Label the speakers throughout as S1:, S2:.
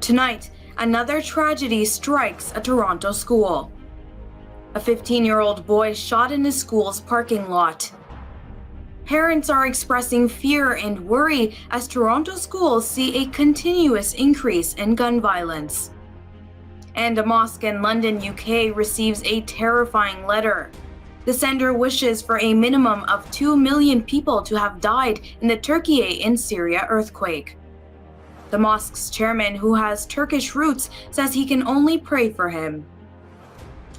S1: Tonight, another tragedy strikes a Toronto school. A 15-year-old boy shot in his school's parking lot. Parents are expressing fear and worry as Toronto schools see a continuous increase in gun violence. And a mosque in London, UK receives a terrifying letter. The sender wishes for a minimum of 2 million people to have died in the Turikye in Syria earthquake. The mosque's chairman, who has Turkish roots, says he can only pray for him.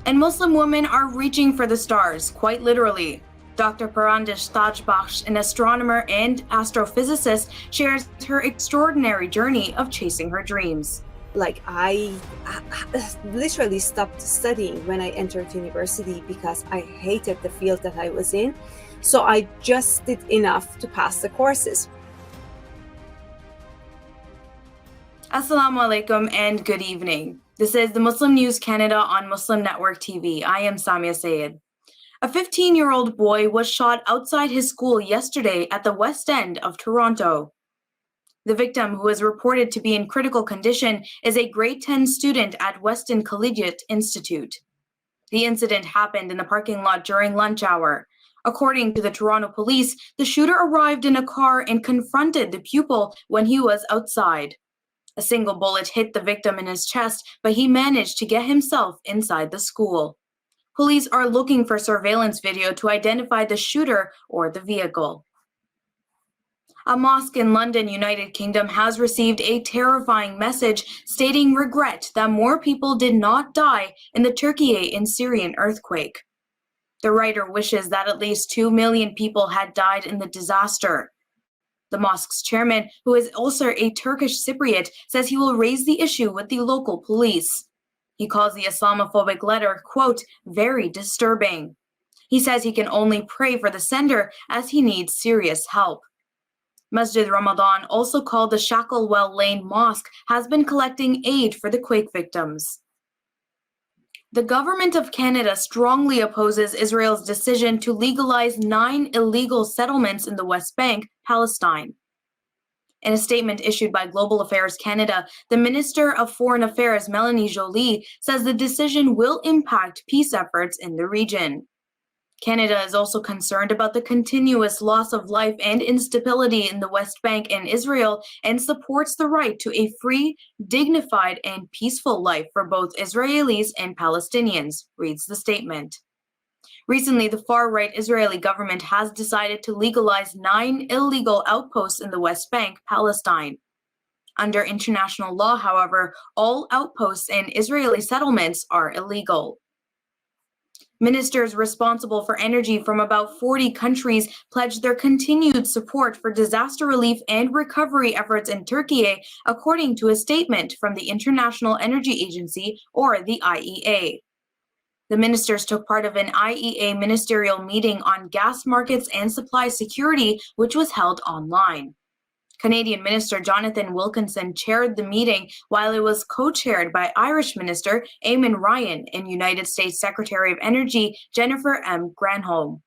S1: And Muslim women are reaching for the stars, quite literally. Dr. Parandish Tajbakhsh, an astronomer and astrophysicist, shares her extraordinary journey of chasing her dreams.
S2: I literally stopped studying when I entered university because I hated the field that I was in. So I just did enough to pass the courses.
S1: Assalamu alaikum and good evening. This is the Muslim News Canada on Muslim Network TV. I am Samia Sayed. A 15-year-old boy was shot outside his school yesterday at the West End of Toronto. The victim, who is reported to be in critical condition, is a grade 10 student at Weston Collegiate Institute. The incident happened in the parking lot during lunch hour. According to the Toronto police, the shooter arrived in a car and confronted the pupil when he was outside. A single bullet hit the victim in his chest, but he managed to get himself inside the school. Police are looking for surveillance video to identify the shooter or the vehicle. A mosque in London, United Kingdom, has received a terrifying message stating regret that more people did not die in the Turikye in Syrian earthquake. The writer wishes that at least 2 million people had died in the disaster. The mosque's chairman, who is also a Turkish Cypriot, says he will raise the issue with the local police. He calls the Islamophobic letter, quote, very disturbing. He says he can only pray for the sender as he needs serious help. Masjid Ramadan, also called the Shacklewell Lane Mosque, has been collecting aid for the quake victims. The government of Canada strongly opposes Israel's decision to legalize 9 illegal settlements in the West Bank, Palestine. In a statement issued by Global Affairs Canada, the Minister of Foreign Affairs, Melanie Joly, says the decision will impact peace efforts in the region. Canada is also concerned about the continuous loss of life and instability in the West Bank and Israel and supports the right to a free, dignified, and peaceful life for both Israelis and Palestinians, reads the statement. Recently, the far-right Israeli government has decided to legalize 9 illegal outposts in the West Bank, Palestine. Under international law, however, all outposts and Israeli settlements are illegal. Ministers responsible for energy from about 40 countries pledged their continued support for disaster relief and recovery efforts in Turkey, according to a statement from the International Energy Agency, or the IEA. The ministers took part of an IEA ministerial meeting on gas markets and supply security, which was held online. Canadian Minister Jonathan Wilkinson chaired the meeting, while it was co-chaired by Irish Minister Eamon Ryan and United States Secretary of Energy Jennifer M. Granholm.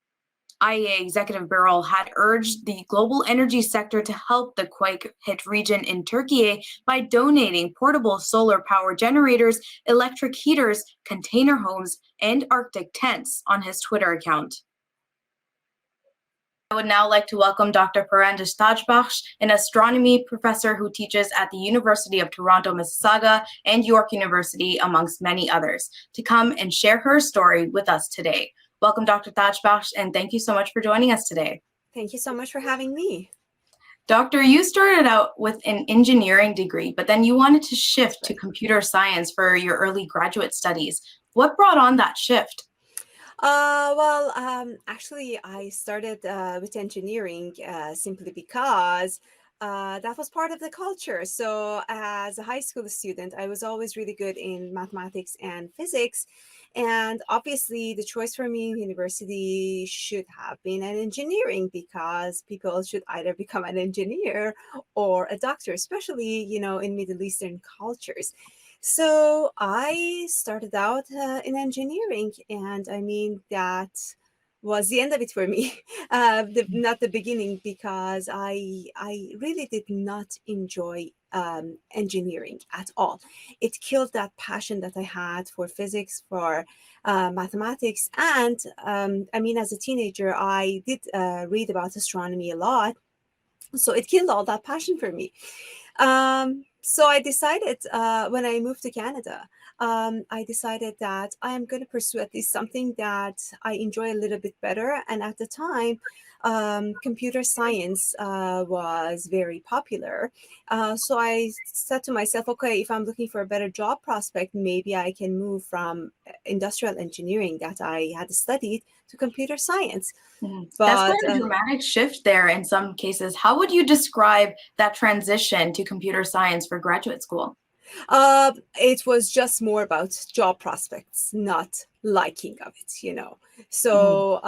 S1: IEA Executive Bureau had urged the global energy sector to help the quake-hit region in Turkey by donating portable solar power generators, electric heaters, container homes, and Arctic tents on his Twitter account. I would now like to welcome Dr. Parandish Tajbakhsh, an astronomy professor who teaches at the University of Toronto, Mississauga, and York University, amongst many others, to come and share her story with us today. Welcome, Dr. Tajbakhsh, and thank you so much for joining us today.
S2: Thank you so much for having me.
S1: Doctor, you started out with an engineering degree, but then you wanted to shift to computer science for your early graduate studies. What brought on that shift?
S2: Actually, I started with engineering simply because that was part of the culture. So as a high school student, I was always really good in mathematics and physics. And obviously, the choice for me in university should have been an engineering because people should either become an engineer or a doctor, especially, in Middle Eastern cultures. So I started out in engineering, and I mean, that was the end of it for me. Not the beginning, because I really did not enjoy engineering at all. It killed that passion that I had for physics, for mathematics. And I mean, as a teenager, I did read about astronomy a lot. So it killed all that passion for me. So I decided when I moved to Canada, I decided that I am going to pursue at least something that I enjoy a little bit better. And at the time, computer science was very popular. So I said to myself, okay, if I'm looking for a better job prospect, maybe I can move from industrial engineering that I had studied to computer science.
S1: That's quite
S2: But
S1: a dramatic shift there in some cases. How would you describe that transition to computer science for graduate school?
S2: It was just more about job prospects, not liking of it, you know.
S1: Mhm.
S2: So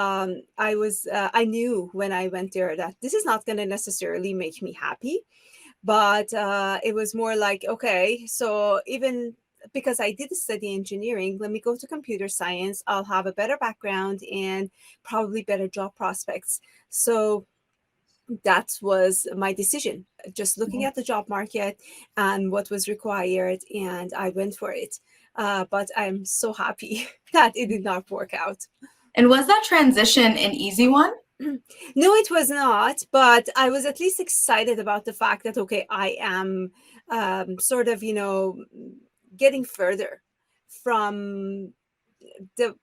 S2: I knew when I went there that this is not going to necessarily make me happy, but it was more like, okay, so even because I did study engineering, let me go to computer science. I'll have a better background and probably better job prospects. So that was my decision, just looking
S1: Mhm.
S2: at the job market and what was required, and I went for it. But I'm so happy that it did not work out.
S1: And was that transition an easy one?
S2: No, it was not, but I was at least excited about the fact that, okay, I am sort of, getting further from the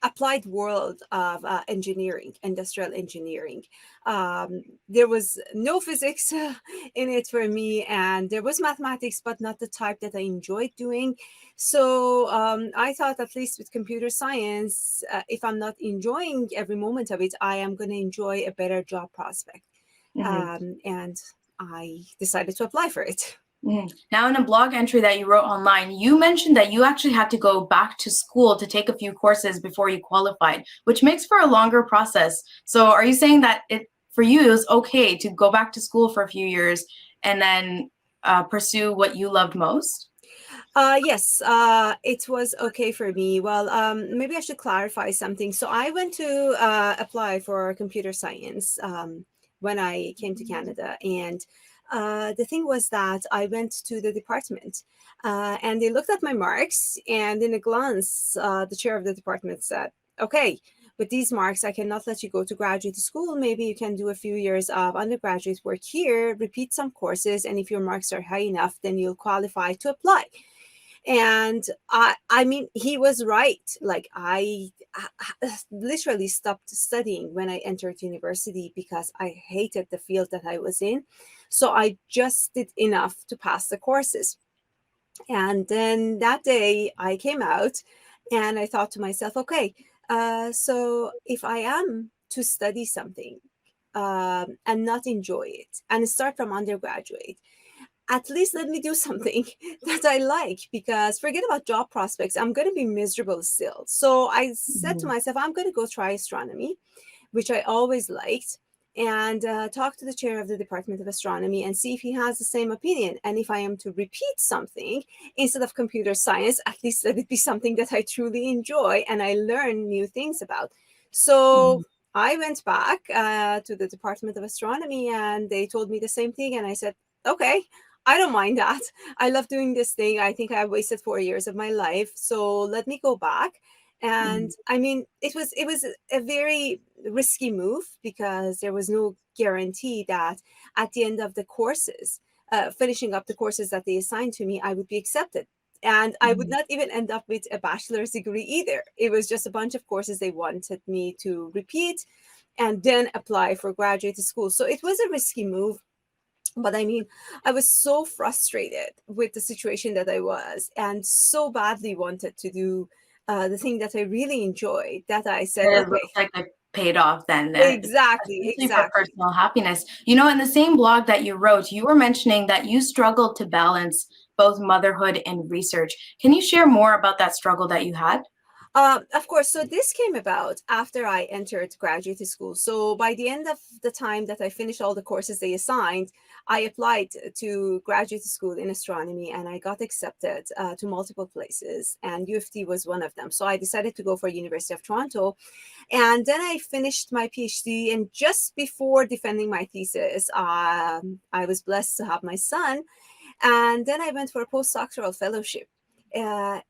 S2: applied world of engineering, industrial engineering. There was no physics in it for me, and there was mathematics, but not the type that I enjoyed doing. So I thought, at least with computer science, if I'm not enjoying every moment of it, I am going to enjoy a better job prospect.
S1: Mhm.
S2: And I decided to apply for it.
S1: Mhm. Now, in a blog entry that you wrote online, you mentioned that you actually had to go back to school to take a few courses before you qualified, which makes for a longer process. So, are you saying that it for you it was okay to go back to school for a few years and then pursue what you loved most?
S2: Yes, it was okay for me. Well, maybe I should clarify something. So I went to apply for computer science when I came to Canada, and the thing was that I went to the department, and they looked at my marks, and in a glance, the chair of the department said, "Okay, with these marks, I cannot let you go to graduate school. Maybe you can do a few years of undergraduate work here, repeat some courses, and if your marks are high enough, then you'll qualify to apply." And I mean, he was right. Like I literally stopped studying when I entered university because I hated the field that I was in. So I just did enough to pass the courses. And then that day I came out and I thought to myself, okay, so if I am to study something and not enjoy it and start from undergraduate, at least let me do something that I like, because forget about job prospects. I'm going to be miserable still. So I said to
S1: Mhm.
S2: myself, I'm going to go try astronomy, which I always liked, and talk to the chair of the Department of Astronomy and see if he has the same opinion. And if I am to repeat something instead of computer science, at least let it be something that I truly enjoy and I learn new things about. So
S1: Mhm.
S2: I went back to the Department of Astronomy and they told me the same thing. And I said, okay, I don't mind that. I love doing this thing. I think I wasted 4 years of my life. So let me go back. And
S1: Mhm.
S2: I mean, it was a very risky move because there was no guarantee that at the end of the courses, finishing up the courses that they assigned to me, I would be accepted. And I would
S1: Mhm.
S2: not even end up with a bachelor's degree either. It was just a bunch of courses they wanted me to repeat and then apply for graduate school. So it was a risky move. But I mean, I was so frustrated with the situation that I was and so badly wanted to do the thing that I really enjoyed that I said,
S1: It
S2: okay,
S1: looks like it paid off then,
S2: exactly,
S1: especially for
S2: exactly.
S1: personal happiness. You know, in the same blog that you wrote, you were mentioning that you struggled to balance both motherhood and research. Can you share more about that struggle that you had?
S2: Of course, so this came about after I entered graduate school. So by the end of the time that I finished all the courses they assigned, I applied to graduate school in astronomy, and I got accepted to multiple places, and U of T was one of them. So I decided to go for University of Toronto. And then I finished my PhD, and just before defending my thesis, I was blessed to have my son. And then I went for a postdoctoral fellowship. And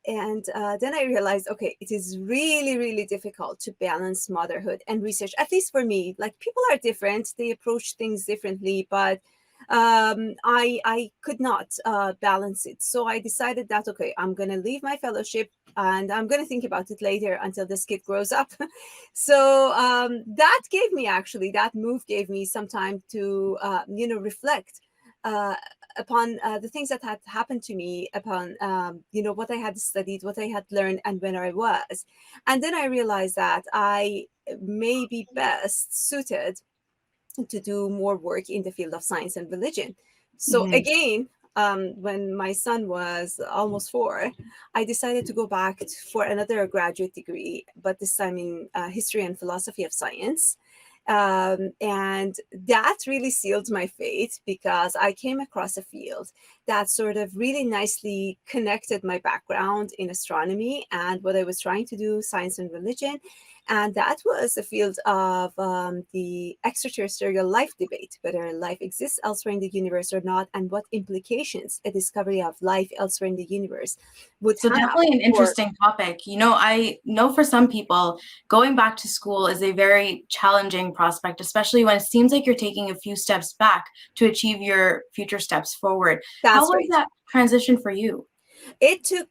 S2: then I realized, okay, it is really, really difficult to balance motherhood and research, at least for me. Like, people are different, they approach things differently, but I could not balance it. So I decided that, okay, I'm going to leave my fellowship and I'm going to think about it later until this kid grows up. So that move gave me some time to, reflect uh, upon the things that had happened to me, upon what I had studied, what I had learned, and when I was. And then I realized that I may be best suited to do more work in the field of science and religion. So
S1: Mhm.
S2: again, when my son was almost 4, I decided to go back for another graduate degree, but this time in history and philosophy of science. And that really sealed my fate, because I came across a field that sort of really nicely connected my background in astronomy and what I was trying to do, science and religion. And that was the field of the extraterrestrial life debate, whether life exists elsewhere in the universe or not, and what implications a discovery of life elsewhere in the universe would
S1: So
S2: have
S1: definitely an
S2: for.
S1: interesting topic. I know for some people, going back to school is a very challenging prospect, especially when it seems like you're taking a few steps back to achieve your future steps forward. How
S2: That's
S1: was
S2: right.
S1: that transition for you?
S2: It took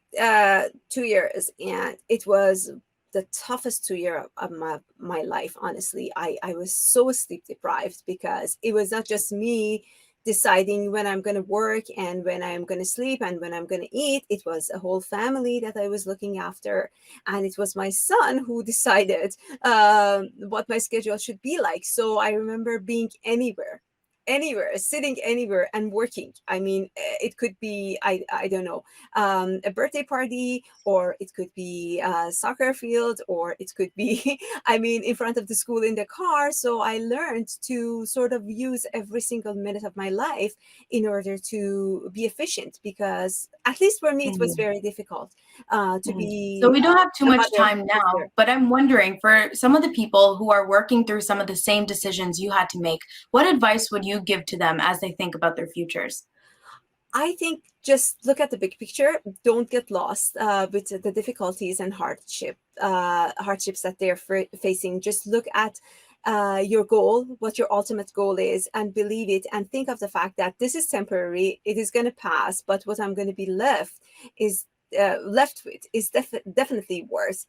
S2: 2 years, and it was the toughest 2 year of my life. Honestly, I was so sleep deprived, because it was not just me deciding when I'm going to work and when I'm going to sleep and when I'm going to eat. It was a whole family that I was looking after, and it was my son who decided what my schedule should be like. So I remember being anywhere, sitting anywhere and working. I mean, it could be, I don't know, a birthday party, or it could be a soccer field, or it could be, I mean, in front of the school in the car. So I learned to sort of use every single minute of my life in order to be efficient, because at least for me, it was
S1: Mhm.
S2: very difficult to
S1: Mhm. So
S2: be
S1: we don't have too
S2: a
S1: much
S2: mother
S1: time
S2: who's
S1: now,
S2: there.
S1: but I'm wondering, for some of the people who are working through some of the same decisions you had to make, what advice would you give to them as they think about their futures?
S2: I think just look at the big picture. Don't get lost with the difficulties and hardships that they're facing. Just look at your goal, what your ultimate goal is, and believe it. And think of the fact that this is temporary. It is going to pass, but what I'm going to be is left with is definitely worth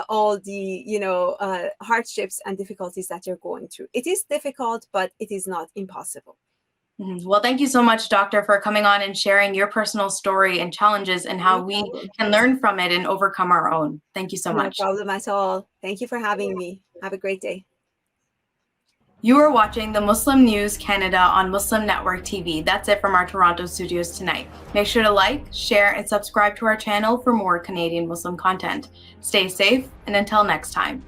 S2: all the hardships and difficulties that you're going through. It is difficult, but it is not impossible.
S1: Mhm. Well, thank you so much, Doctor, for coming on and sharing your personal story and challenges and how
S2: No
S1: we
S2: problem.
S1: can learn from it and overcome our own. Thank you so
S2: No
S1: much.
S2: problem at all. Thank you for having me. Have a great day.
S1: You are watching the Muslim News Canada on Muslim Network TV. That's it from our Toronto studios tonight. Make sure to like, share, and subscribe to our channel for more Canadian Muslim content. Stay safe, and until next time.